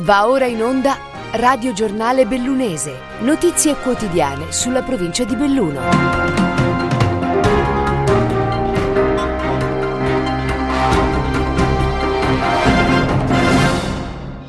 Va ora in onda Radio Giornale Bellunese, notizie quotidiane sulla provincia di Belluno.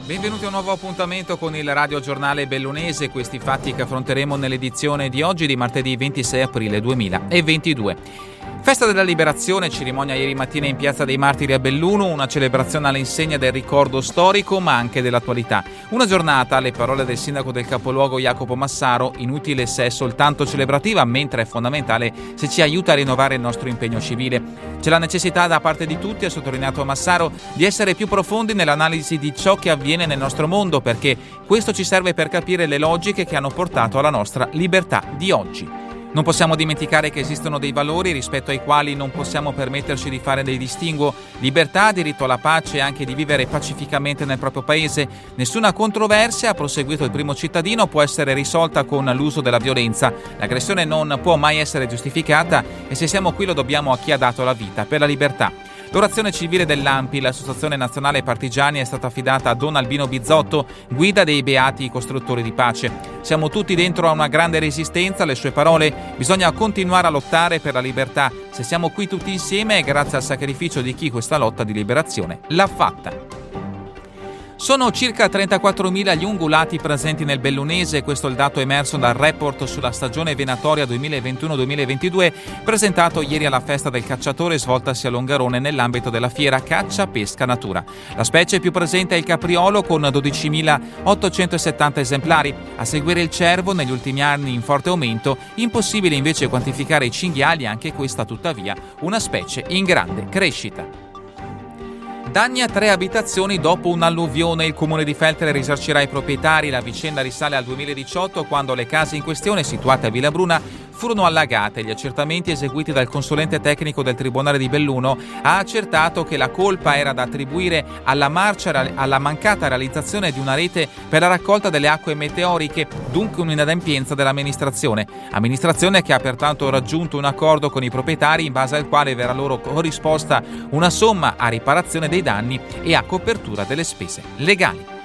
Benvenuti a un nuovo appuntamento con il Radio Giornale Bellunese, questi fatti che affronteremo nell'edizione di oggi di martedì 26 aprile 2022. Festa della Liberazione, cerimonia ieri mattina in Piazza dei Martiri a Belluno, una celebrazione all'insegna del ricordo storico ma anche dell'attualità. Una giornata, alle parole del sindaco del capoluogo Jacopo Massaro, inutile se è soltanto celebrativa, mentre è fondamentale se ci aiuta a rinnovare il nostro impegno civile. C'è la necessità da parte di tutti, ha sottolineato Massaro, di essere più profondi nell'analisi di ciò che avviene nel nostro mondo, perché questo ci serve per capire le logiche che hanno portato alla nostra libertà di oggi. Non possiamo dimenticare che esistono dei valori rispetto ai quali non possiamo permetterci di fare dei distinguo. Libertà, diritto alla pace e anche di vivere pacificamente nel proprio paese. Nessuna controversia, ha proseguito il primo cittadino, può essere risolta con l'uso della violenza. L'aggressione non può mai essere giustificata e se siamo qui lo dobbiamo a chi ha dato la vita per la libertà. L'orazione civile dell'ANPI, l'Associazione Nazionale Partigiani, è stata affidata a Don Albino Bizzotto, guida dei beati costruttori di pace. Siamo tutti dentro a una grande resistenza, le sue parole, bisogna continuare a lottare per la libertà. Se siamo qui tutti insieme è grazie al sacrificio di chi questa lotta di liberazione l'ha fatta. Sono circa 34.000 gli ungulati presenti nel Bellunese, questo è il dato emerso dal report sulla stagione venatoria 2021-2022 presentato ieri alla festa del cacciatore svoltasi a Longarone nell'ambito della fiera Caccia Pesca Natura. La specie più presente è il capriolo con 12.870 esemplari, a seguire il cervo negli ultimi anni in forte aumento, impossibile invece quantificare i cinghiali, anche questa tuttavia una specie in grande crescita. Danni a 3 abitazioni dopo un'alluvione. Il comune di Feltre risarcirà i proprietari. La vicenda risale al 2018, quando le case in questione, situate a Villabruna, furono allagate. Gli accertamenti eseguiti dal consulente tecnico del Tribunale di Belluno ha accertato che la colpa era da attribuire alla mancata realizzazione di una rete per la raccolta delle acque meteoriche, dunque un'inadempienza dell'amministrazione che ha pertanto raggiunto un accordo con i proprietari in base al quale verrà loro corrisposta una somma a riparazione dei danni e a copertura delle spese legali.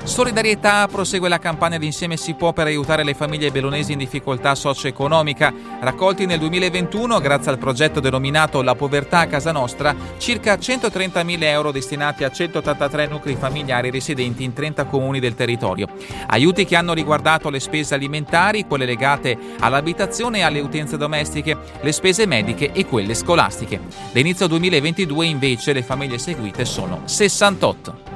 Solidarietà, prosegue la campagna di Insieme si può per aiutare le famiglie bellunesi in difficoltà socio-economica. Raccolti nel 2021, grazie al progetto denominato La povertà a casa nostra, circa 130.000 euro destinati a 183 nuclei familiari residenti in 30 comuni del territorio. Aiuti che hanno riguardato le spese alimentari, quelle legate all'abitazione e alle utenze domestiche, le spese mediche e quelle scolastiche. Da inizio 2022 invece le famiglie seguite sono 68.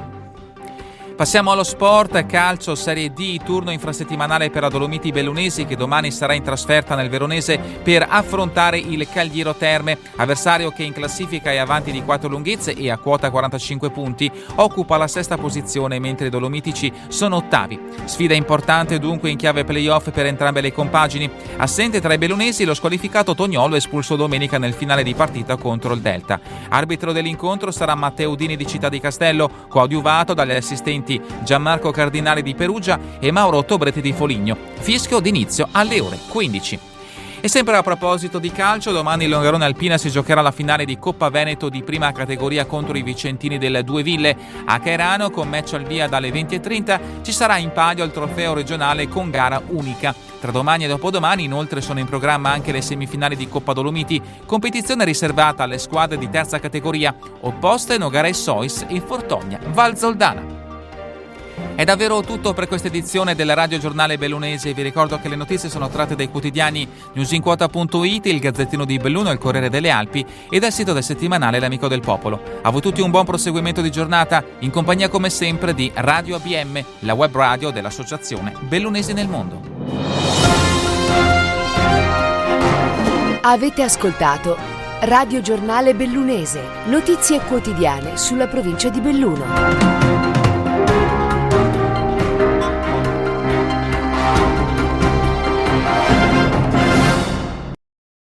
Passiamo allo sport, calcio, Serie D, turno infrasettimanale per la Dolomiti Bellunesi che domani sarà in trasferta nel Veronese per affrontare il Cagliero Terme, avversario che in classifica è avanti di 4 lunghezze e a quota 45 punti, occupa la 6ª posizione mentre i dolomitici sono ottavi. Sfida importante dunque in chiave playoff per entrambe le compagini. Assente tra i bellunesi lo squalificato Tognolo, espulso domenica nel finale di partita contro il Delta. Arbitro dell'incontro sarà Matteo Dini di Città di Castello, coadiuvato dagli assistenti Gianmarco Cardinali di Perugia e Mauro Tobretti di Foligno. Fischio d'inizio alle ore 15. E sempre a proposito di calcio, domani il Longarone Alpina si giocherà la finale di Coppa Veneto di prima categoria contro i vicentini delle Due Ville. A Cairano, con match al via dalle 20:30, ci sarà in palio il trofeo regionale con gara unica. Tra domani e dopodomani inoltre sono in programma anche le semifinali di Coppa Dolomiti, competizione riservata alle squadre di terza categoria, opposte Nogara e Sois e Fortogna Valzoldana. È davvero tutto per questa edizione del Radio Giornale Bellunese. Vi ricordo che le notizie sono tratte dai quotidiani newsinquota.it, il Gazzettino di Belluno, il Corriere delle Alpi e dal sito del settimanale L'Amico del Popolo. A voi tutti un buon proseguimento di giornata, in compagnia come sempre di Radio ABM, la web radio dell'Associazione Bellunesi nel Mondo. Avete ascoltato Radio Giornale Bellunese, notizie quotidiane sulla provincia di Belluno.